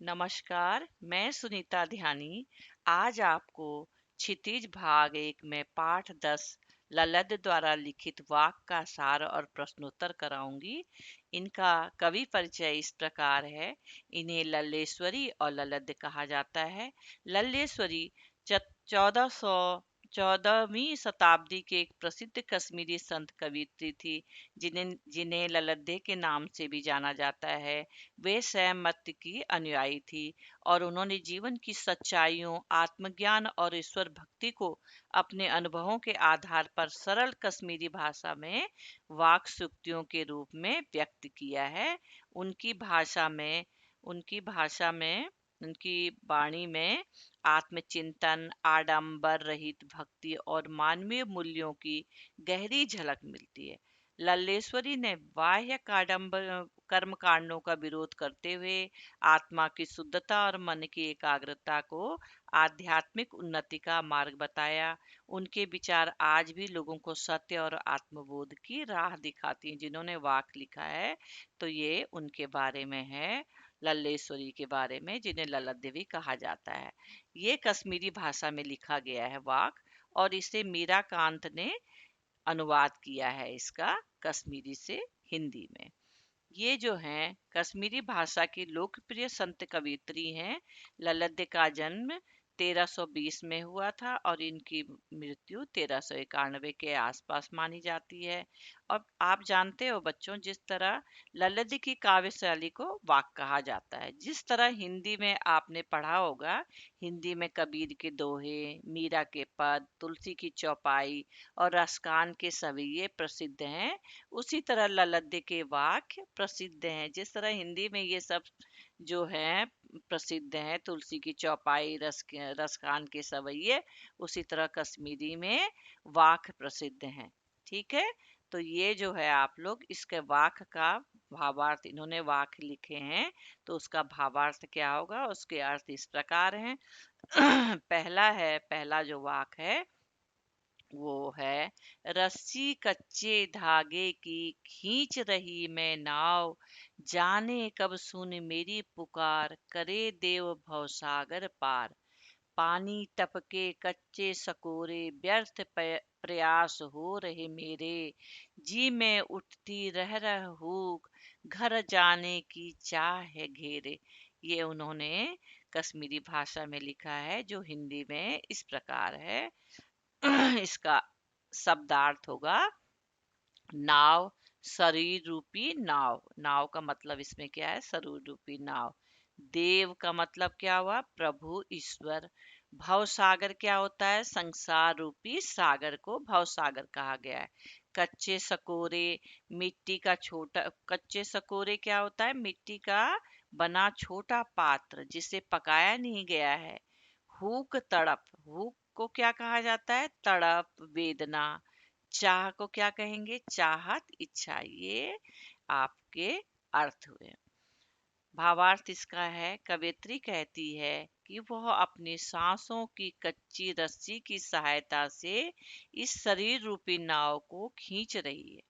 नमस्कार, मैं सुनीता ध्यानी आज आपको क्षितिज भाग 1 में पाठ 10 ललद द्वारा लिखित वाक का सार और प्रश्नोत्तर कराऊंगी। इनका कवि परिचय इस प्रकार है। इन्हें लल्लेश्वरी और ललद कहा जाता है। लल्लेश्वरी 1414वीं शताब्दी के एक प्रसिद्ध कश्मीरी संत कवियत्री थी, जिन्हें जिन्हें ललद्दे के नाम से भी जाना जाता है। वे स्वयं मत की अनुयायी थी और उन्होंने जीवन की सच्चाइयों, आत्मज्ञान और ईश्वर भक्ति को अपने अनुभवों के आधार पर सरल कश्मीरी भाषा में वाक सूक्तियों के रूप में व्यक्त किया है। उनकी भाषा में उनकी भाषा में उनकी वाणी में आत्मचिंतन, आडंबर रहित भक्ति और मानवीय मूल्यों की गहरी झलक मिलती है। लल्लेश्वरी ने बाह्य काडंबर कर्म कांडों का विरोध करते हुए आत्मा की शुद्धता और मन की एकाग्रता को आध्यात्मिक उन्नति का मार्ग बताया। उनके विचार आज भी लोगों को सत्य और आत्मबोध की राह दिखाती हैं। जिन्होंने वाक लिखा है तो ये उनके बारे में है, लल्लेश्वरी के बारे में, जिन्हें ललित देवी कहा जाता है। ये कश्मीरी भाषा में लिखा गया है वाक, और इसे मीरा कांत ने अनुवाद किया है इसका कश्मीरी से हिंदी में। ये जो हैं कश्मीरी भाषा की लोकप्रिय संत कवियत्री हैं। ललद्द का जन्म 1320 में हुआ था और इनकी मृत्यु 1391 के आसपास मानी जाती है। और आप जानते हो बच्चों, जिस तरह ललद्द की काव्य शैली को वाक कहा जाता है, जिस तरह हिंदी में आपने पढ़ा होगा, हिंदी में कबीर के दोहे, मीरा के पद, तुलसी की चौपाई और रसकान के सवैये प्रसिद्ध हैं। उसी तरह ललद्दे के वाक्य प्रसिद्ध हैं। जिस तरह हिंदी में ये सब जो है प्रसिद्ध हैं, तुलसी की चौपाई, रसखान के सवैये, उसी तरह कश्मीरी में वाक प्रसिद्ध हैं। ठीक है, तो ये जो है आप लोग इसके वाक का भावार्थ, इन्होंने वाक लिखे हैं तो उसका भावार्थ क्या होगा, उसके अर्थ इस प्रकार हैं। पहला जो वाक है वो है, रस्सी कच्चे धागे की खींच रही मैं नाव, जाने कब सुन मेरी पुकार, करे देव भवसागर पार। पानी टपके कच्चे सकोरे, व्यर्थ प्रयास हो रहे मेरे, जी में उठती रह रह हूक, घर जाने की चाह है घेरे। ये उन्होंने कश्मीरी भाषा में लिखा है, जो हिंदी में इस प्रकार है। इसका शब्दार्थ होगा नाव, शरीर रूपी नाव। नाव का मतलब इसमें क्या है, शरीर रूपी नाव। देव का मतलब क्या हुआ, प्रभु ईश्वर। भव सागर क्या होता है, संसार रूपी सागर को भव सागर कहा गया है। कच्चे सकोरे, मिट्टी का छोटा, कच्चे सकोरे क्या होता है, मिट्टी का बना छोटा पात्र जिसे पकाया नहीं गया है। हुक तड़प, हुक को क्या कहा जाता है, तड़प, वेदना। चाह को क्या कहेंगे, चाहत, इच्छा। ये आपके अर्थ हुए। भावार्थ इसका है, कवियत्री कहती है कि वह अपनी सांसों की कच्ची रस्सी की सहायता से इस शरीर रूपी नाव को खींच रही है।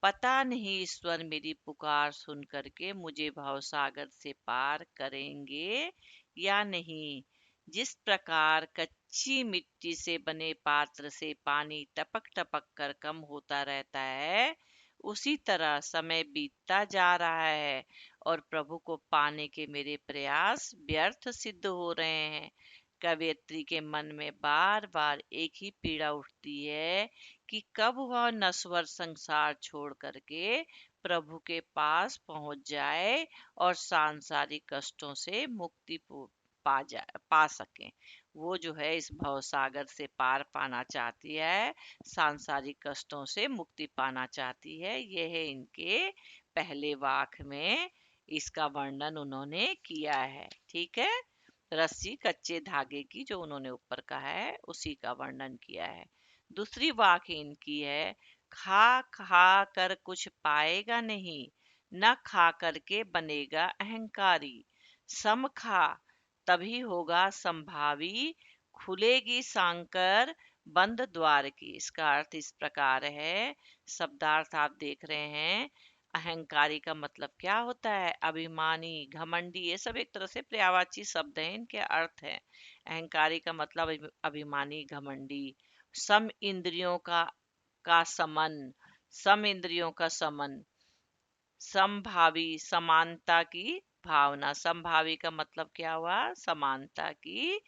पता नहीं ईश्वर मेरी पुकार सुन करके मुझे भवसागर से पार करेंगे या नहीं। जिस प्रकार कच्ची मिट्टी से बने पात्र से पानी टपक टपक कर कम होता रहता है, उसी तरह समय बीतता जा रहा है और प्रभु को पाने के मेरे प्रयास व्यर्थ सिद्ध हो रहे हैं। कवयित्री के मन में बार बार एक ही पीड़ा उठती है कि कब वह नश्वर संसार छोड़ करके प्रभु के पास पहुंच जाए और सांसारिक कष्टों से मुक्ति पा सके। वो जो है इस भवसागर से पार पाना चाहती है, सांसारिक कष्टों से मुक्ति पाना चाहती है। यह है इनके पहले वाक में इसका वर्णन उन्होंने किया है। ठीक है, रस्सी कच्चे धागे की जो उन्होंने ऊपर कहा है उसी का वर्णन किया है। दूसरी वाक्य इनकी है, खा खा कर कुछ पाएगा नहीं, न खा करके बनेगा अहंकारी। सम खा तभी होगा संभावी, खुलेगी सांकर बंद द्वार की। इसका अर्थ इस प्रकार है, शब्दार्थ आप देख रहे हैं, अहंकारी का मतलब क्या होता है? अभिमानी, घमंडी, ये सब एक तरह से पर्यायवाची शब्द हैं, इनके अर्थ हैं। अहंकारी का मतलब अभिमानी, घमंडी। सम इंद्रियों का समन, सम इंद्रियों का समन। समभावी, समानता की भावना। समभावी का मतलब क्या हुआ? समानता की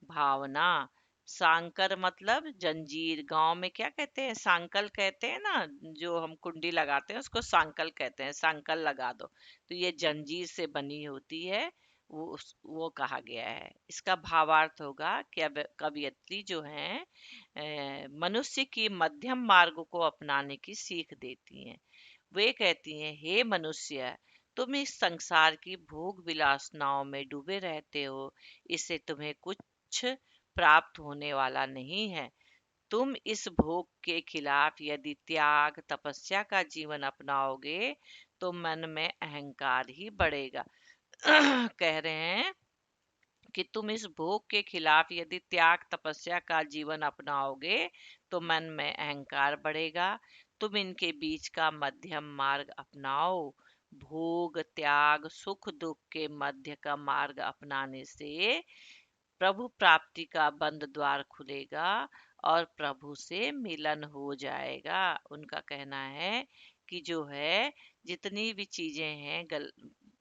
भावना। सांकर मतलब जंजीर। गांव में क्या कहते हैं? सांकल कहते हैं ना, जो हम कुंडी लगाते हैं उसको सांकल कहते हैं। सांकल लगा दो तो ये जंजीर से बनी होती है। वो कहा गया है। इसका भावार्थ होगा कि अब कवियत्री जो है मनुष्य की मध्यम मार्ग को अपनाने की सीख देती हैं। वे कहती हैं, हे मनुष्य, तुम इस संसार की भोग विलास नाव में डूबे रहते हो। इससे तुम्हें कुछ प्राप्त होने वाला नहीं है। तुम इस भोग के खिलाफ यदि त्याग, तपस्या का जीवन अपनाओगे तो मन में अहंकार ही बढ़ेगा। कह रहे हैं कि तुम इस भोग के खिलाफ यदि त्याग, तपस्या का जीवन अपनाओगे तो मन में अहंकार बढ़ेगा। तुम इनके बीच का मध्यम मार्ग अपनाओ। भोग, त्याग, सुख दुख के मध्य का मार्ग अपनाने से प्रभु प्राप्ति का बंद द्वार खुलेगा और प्रभु से मिलन हो जाएगा। उनका कहना है कि जो है जितनी भी चीजें हैं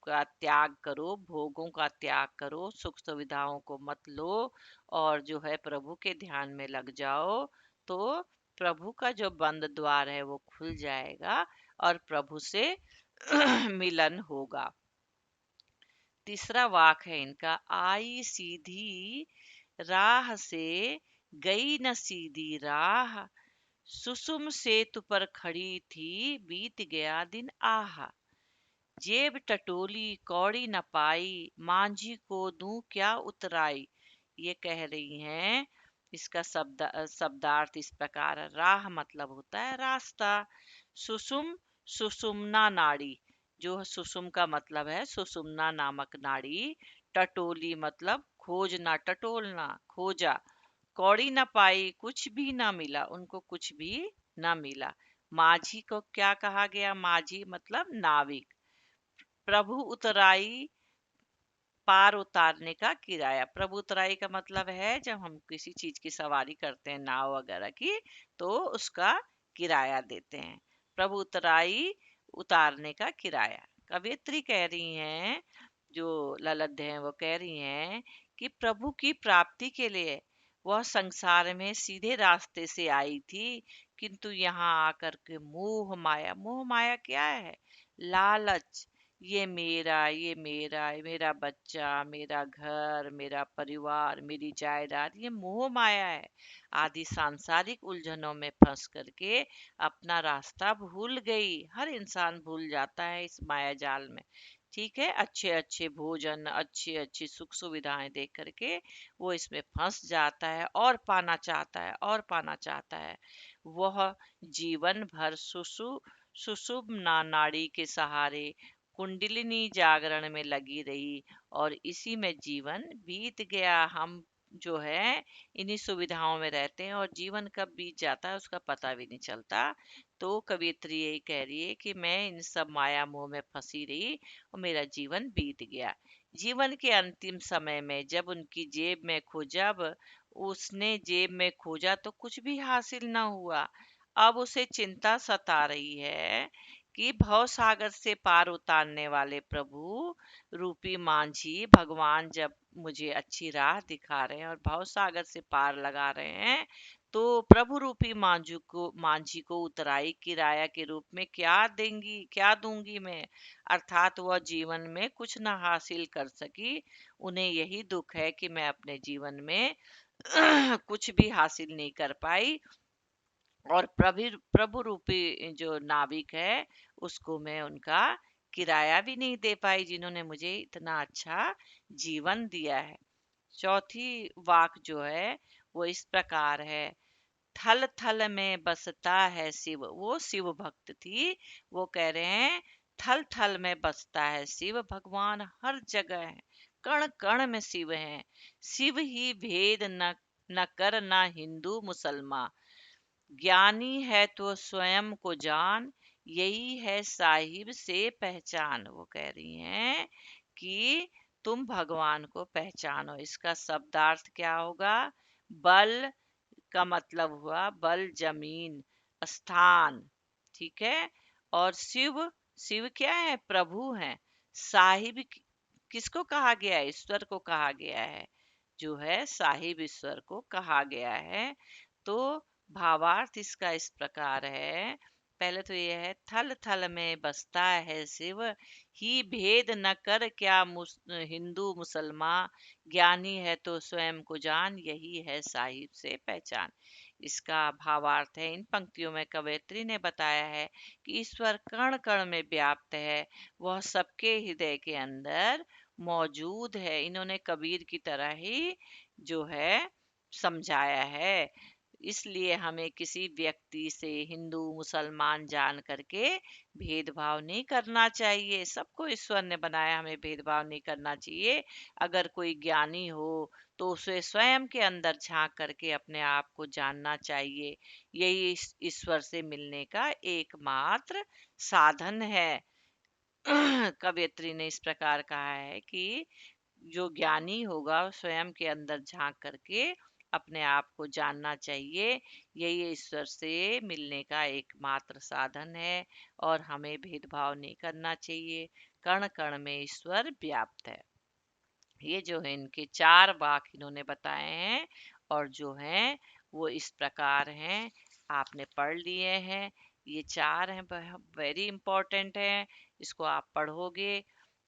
का त्याग करो, भोगों का त्याग करो, सुख सुविधाओं को मत लो और जो है प्रभु के ध्यान में लग जाओ, तो प्रभु का जो बंद द्वार है वो खुल जाएगा और प्रभु से मिलन होगा। तीसरा वाक है इनका, आई सीधी राह से गई न सीधी राह, सुसुम सेतु पर खड़ी थी बीत गया दिन आह। जेब टटोली कौड़ी न पाई, मांझी को दूं क्या उतराई। ये कह रही हैं। इसका शब्दार्थ इस प्रकार है। राह मतलब होता है रास्ता। सुसुम, सुषुम्ना नाड़ी। जो सुसुम का मतलब है सुषुम्ना नामक नाड़ी। टटोली मतलब खोजना, टटोलना, खोजा। कौड़ी न पाई, कुछ भी ना मिला, उनको कुछ भी ना मिला। माझी को क्या कहा गया? माझी मतलब नाविक। प्रभु उतराई, पार उतारने का किराया। प्रभु उतराई का मतलब है जब हम किसी चीज की सवारी करते हैं, नाव वगैरह की, तो उसका किराया देते हैं। प्रभु उतराई, उतारने का किराया। कवियत्री कह रही हैं, जो ललद हैं वो कह रही हैं कि प्रभु की प्राप्ति के लिए वह संसार में सीधे रास्ते से आई थी, किंतु यहाँ आकर के मोह माया, मोह माया क्या है? लालच। ये मेरा, मेरा बच्चा, मेरा घर, मेरा परिवार, मेरी जायदाद, ये मोह माया है। आदि सांसारिक उलझनों में फंस करके अपना रास्ता भूल गई। हर इंसान भूल जाता है इस माया जाल में। ठीक है, अच्छे अच्छे भोजन, अच्छी अच्छी सुख सुविधाएं देख करके वो इसमें फंस जाता है और पाना चाहता है और पाना चाहता है। वह जीवन भर सुषुम्ना नाड़ी के सहारे कुंडलिनी जागरण में लगी रही और इसी में जीवन बीत गया। हम जो है इन्हीं सुविधाओं में रहते हैं और जीवन कब बीत जाता है उसका पता भी नहीं चलता। तो कवियत्री यही कह रही है कि मैं इन सब माया मोह में फंसी रही और मेरा जीवन बीत गया। जीवन के अंतिम समय में जब उनकी जेब में खोजा, जब उसने जेब में खोजा तो कुछ भी हासिल न हुआ। अब उसे चिंता सता रही है कि भव सागर से पार उतारने वाले प्रभु रूपी मांझी भगवान जब मुझे अच्छी राह दिखा रहे हैं और भव सागर से पार लगा रहे हैं, तो प्रभु रूपी मांझी को उतराई किराया के रूप में क्या देंगी, क्या दूंगी मैं? अर्थात वह जीवन में कुछ न हासिल कर सकी। उन्हें यही दुख है कि मैं अपने जीवन में कुछ भी हासिल नहीं कर पाई और प्रभु रूपी जो नाविक है उसको मैं उनका किराया भी नहीं दे पाई, जिन्होंने मुझे इतना अच्छा जीवन दिया है। चौथी वाक जो है वो इस प्रकार है। थल थल में बसता है शिव। वो शिव भक्त थी। वो कह रहे हैं थल थल में बसता है शिव, भगवान हर जगह है, कण कण में शिव है। शिव ही भेद न कर ना हिंदू मुसलमान, ज्ञानी है तो स्वयं को जान, यही है साहिब से पहचान। वो कह रही हैं कि तुम भगवान को पहचानो। इसका शब्दार्थ क्या होगा? बल का मतलब हुआ बल, जमीन, स्थान, ठीक है। और शिव, शिव क्या है? प्रभु हैं। साहिब किसको कहा गया है? ईश्वर को कहा गया है। जो है साहिब ईश्वर को कहा गया है। तो भावार्थ इसका इस प्रकार है। पहले तो यह है, थल थल में बसता है शिव, ही भेद न कर क्या हिंदू मुसलमान, ज्ञानी है तो स्वयं को जान, यही है साहिब से पहचान। इसका भावार्थ है, इन पंक्तियों में कवयित्री ने बताया है कि ईश्वर कण कण में व्याप्त है, वह सबके हृदय के अंदर मौजूद है। इन्होंने कबीर की तरह ही जो है समझाया है। इसलिए हमें किसी व्यक्ति से हिंदू मुसलमान जान करके भेदभाव नहीं करना चाहिए। सबको ईश्वर ने बनाया, हमें भेदभाव नहीं करना चाहिए। अगर कोई ज्ञानी हो तो उसे स्वयं के अंदर झांक करके अपने आप को जानना चाहिए। यही ईश्वर से मिलने का एकमात्र साधन है। कवयित्री ने इस प्रकार कहा है कि जो ज्ञानी होगा स्वयं के अंदर झांक करके अपने आप को जानना चाहिए। यही ईश्वर से मिलने का एकमात्र साधन है और हमें भेदभाव नहीं करना चाहिए। कण कण में ईश्वर व्याप्त है। ये जो है इनके चार वाक इन्होंने बताए हैं और जो हैं वो इस प्रकार हैं। आपने पढ़ लिए हैं। ये चार हैं, वेरी इंपॉर्टेंट है। इसको आप पढ़ोगे।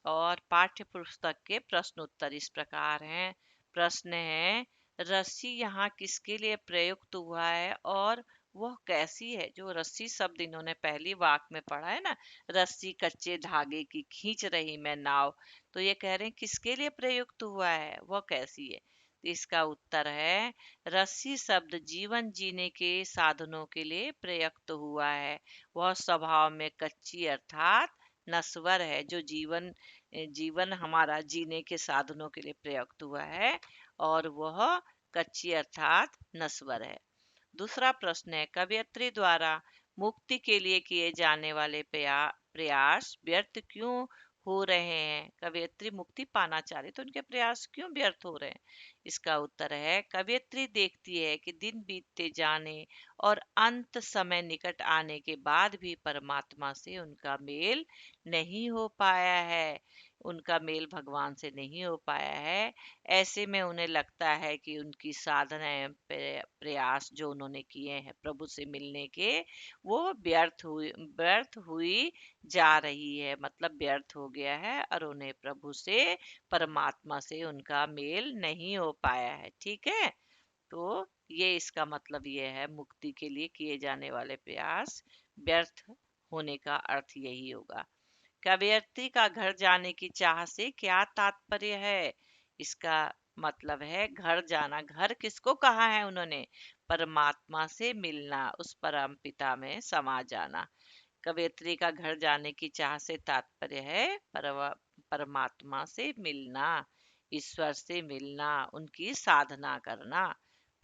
और पाठ्य पुस्तक के प्रश्न उत्तर इस प्रकार हैं। प्रश्न है, रस्सी यहाँ किसके लिए प्रयुक्त हुआ है और वह कैसी है? जो रस्सी शब्द इन्होंने पहली वाक में पढ़ा है ना, रस्सी कच्चे धागे की खींच रही मैं नाव, तो ये कह रहे हैं किसके लिए प्रयुक्त हुआ है, वह कैसी है? तो इसका उत्तर है, रस्सी शब्द जीवन जीने के साधनों के लिए प्रयुक्त हुआ है। वह स्वभाव में कच्ची अर्थात नश्वर है। जो जीवन हमारा जीने के साधनों के लिए प्रयुक्त हुआ है और वह कच्ची अर्थात नश्वर है। दूसरा प्रश्न है, कवयित्री द्वारा मुक्ति के लिए किए जाने वाले प्रयास व्यर्थ क्यों हो रहे हैं? कवयित्री मुक्ति पाना चाह रही तो उनके प्रयास क्यों व्यर्थ हो रहे हैं? इसका उत्तर है, कवयित्री देखती है कि दिन बीतते जाने और अंत समय निकट आने के बाद भी परमात्मा से उनका मेल नहीं हो पाया है। उनका मेल भगवान से नहीं हो पाया है। ऐसे में उन्हें लगता है कि उनकी साधना एवं प्रयास जो उन्होंने किए हैं प्रभु से मिलने के, वो व्यर्थ हुई जा रही है, मतलब व्यर्थ हो गया है और उन्हें प्रभु से, परमात्मा से उनका मेल नहीं हो पाया है। ठीक है। तो ये इसका मतलब ये है, मुक्ति के लिए किए जाने वाले प्रयास व्यर्थ होने का अर्थ यही होगा। कवयित्री का घर जाने की चाह से क्या तात्पर्य है? इसका मतलब है घर जाना। घर किसको कहा है उन्होंने? परमात्मा से मिलना, उस परम पिता में समा जाना। कवयित्री का घर जाने की चाह से तात्पर्य है परमात्मा से मिलना, ईश्वर से मिलना, उनकी साधना करना।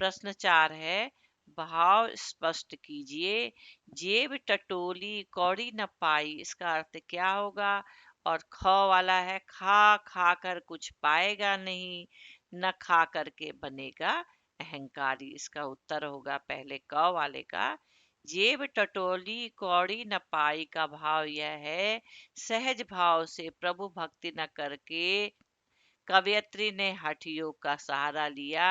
प्रश्न 4 है, भाव स्पष्ट कीजिए। जेब टटोली कौड़ी न पाई, इसका अर्थ क्या होगा? और ख वाला है, खा खा कर कुछ पाएगा नहीं, न खा करके बनेगा अहंकारी। इसका उत्तर होगा पहले क वाले का। जेब टटोली कौड़ी न पाई का भाव यह है, सहज भाव से प्रभु भक्ति न करके कवयित्री ने हठ योग का सहारा लिया।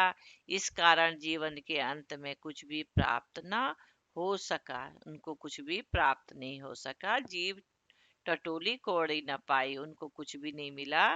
इस कारण जीवन के अंत में कुछ भी प्राप्त न हो सका, उनको कुछ भी प्राप्त नहीं हो सका। जीव टटोली कौड़ी न पाई, उनको कुछ भी नहीं मिला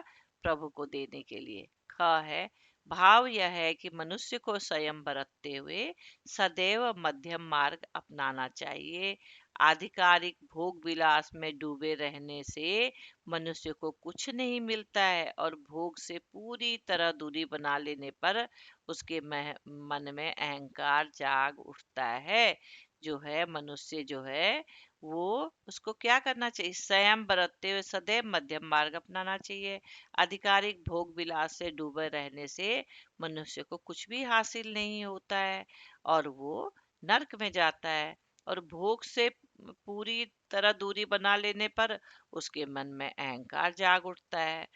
प्रभु को देने के लिए। ख है, भाव यह है कि मनुष्य को संयम बरतते हुए सदैव मध्यम मार्ग अपनाना चाहिए। आधिकारिक भोग विलास में डूबे रहने से मनुष्य को कुछ नहीं मिलता है और भोग से पूरी तरह दूरी बना लेने पर उसके मन में अहंकार जाग उठता है। जो है मनुष्य जो है वो, उसको क्या करना चाहिए? संयम बरतते हुए सदैव मध्यम मार्ग अपनाना चाहिए। आधिकारिक भोग विलास से डूबे रहने से मनुष्य को कुछ भी हासिल नहीं होता है और वो नरक में जाता है। और भोग से पूरी तरह दूरी बना लेने पर उसके मन में अहंकार जाग उठता है।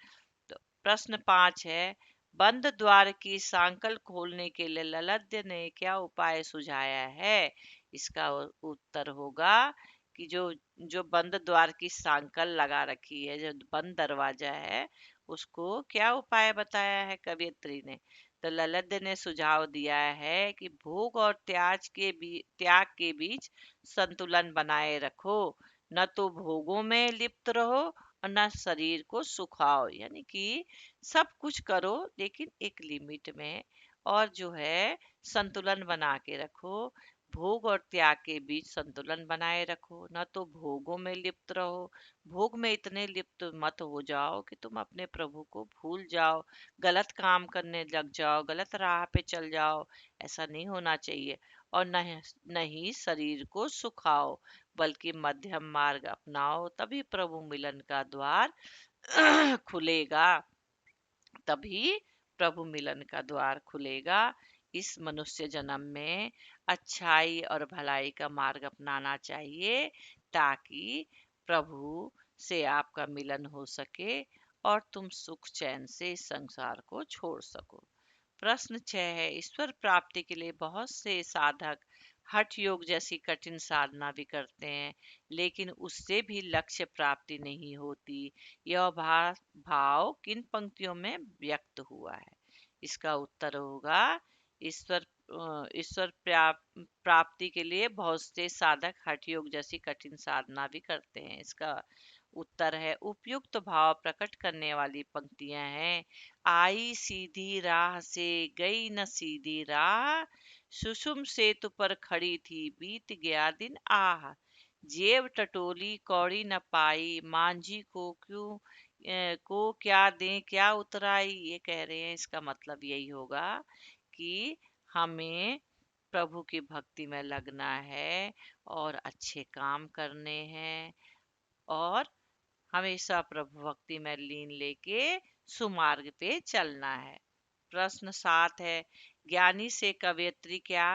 तो प्रश्न 5 है, बंद द्वार की सांकल खोलने के लिए ललध्य ने क्या उपाय सुझाया है? इसका उत्तर होगा कि जो जो बंद द्वार की सांकल लगा रखी है, जो बंद दरवाजा है, उसको क्या उपाय बताया है कवियत्री ने? तो ललध्य ने सुझाव दिया है कि भोग और त्याग के बीच संतुलन बनाए रखो। न तो भोगों में लिप्त रहो और ना शरीर को सुखाओ, यानी कि सब कुछ करो लेकिन एक लिमिट में, और जो है संतुलन बना के रखो। भोग और त्याग के बीच संतुलन बनाए रखो, ना तो भोगों में लिप्त रहो। भोग में इतने लिप्त मत हो जाओ कि तुम अपने प्रभु को भूल जाओ, गलत काम करने लग जाओ, गलत राह पे चल जाओ। ऐसा नहीं होना चाहिए। और नहीं शरीर को सुखाओ, बल्कि मध्यम मार्ग अपनाओ, तभी प्रभु मिलन का द्वार खुलेगा। तभी प्रभु मिलन का द्वार खुलेगा। इस मनुष्य जन्म में अच्छाई और भलाई का मार्ग अपनाना चाहिए, ताकि प्रभु से आपका मिलन हो सके और तुम सुख चैन से इस संसार को छोड़ सको। प्रश्न 6 है, ईश्वर प्राप्ति के लिए बहुत से साधक हठ योग जैसी कठिन साधना भी करते हैं, लेकिन उससे भी लक्ष्य प्राप्ति नहीं होती। यह भाव किन पंक्तियों में व्यक्त हुआ है? इसका उत्तर होगा, ईश्वर प्राप्ति के लिए बहुत से साधक हठ योग जैसी कठिन साधना भी करते हैं। इसका उत्तर है, उपयुक्त भाव प्रकट करने वाली पंक्तियां हैं। आई सीधी राह से गई न सीधी राह, सुषुम सेतु पर खड़ी थी बीत गया दिन आह। जेब टटोली कौड़ी न पाई, मांझी को क्या दें क्या उतराई। ये कह रहे हैं, इसका मतलब यही होगा कि हमें प्रभु की भक्ति में लगना है और अच्छे काम करने हैं, और हमेशा प्रभु भक्ति में लीन लेके सुमार्ग पे चलना है। प्रश्न 7 है, ज्ञानी से कवयित्री क्या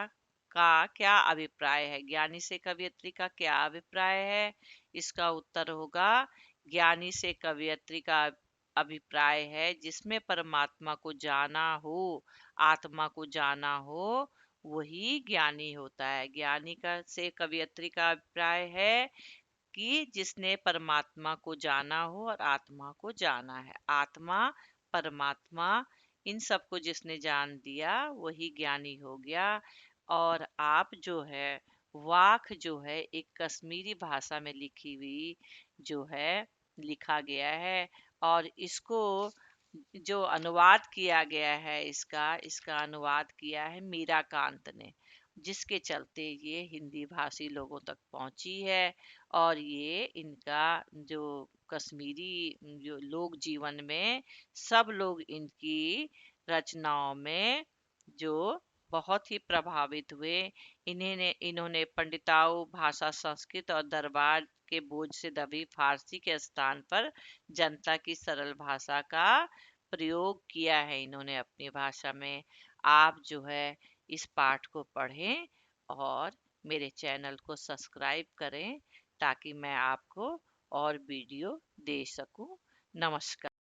अभिप्राय है? ज्ञानी से कवयित्री का क्या अभिप्राय है? इसका उत्तर होगा, ज्ञानी से कवयित्री का अभिप्राय है जिसमें परमात्मा को जाना हो, आत्मा को जाना हो, वही ज्ञानी होता है। ज्ञानी का से कवयित्री का अभिप्राय है कि जिसने परमात्मा को जाना हो और आत्मा को जाना है। आत्मा, परमात्मा, इन सबको जिसने जान दिया वही ज्ञानी हो गया। और आप जो है, वाक जो है एक कश्मीरी भाषा में लिखी हुई जो है, लिखा गया है, और इसको जो अनुवाद किया गया है, इसका इसका अनुवाद किया है मीराकांत ने, जिसके चलते ये हिंदी भाषी लोगों तक पहुंची है। और ये इनका जो कश्मीरी जो लोक जीवन में सब लोग इनकी रचनाओं में जो बहुत ही प्रभावित हुए। इन्होंने पंडिताओं, भाषा, संस्कृत और दरबार के बोझ से दबी फारसी के स्थान पर जनता की सरल भाषा का प्रयोग किया है इन्होंने अपनी भाषा में। आप जो है इस पाठ को पढ़ें और मेरे चैनल को सब्सक्राइब करें, ताकि मैं आपको और वीडियो दे सकूं। नमस्कार।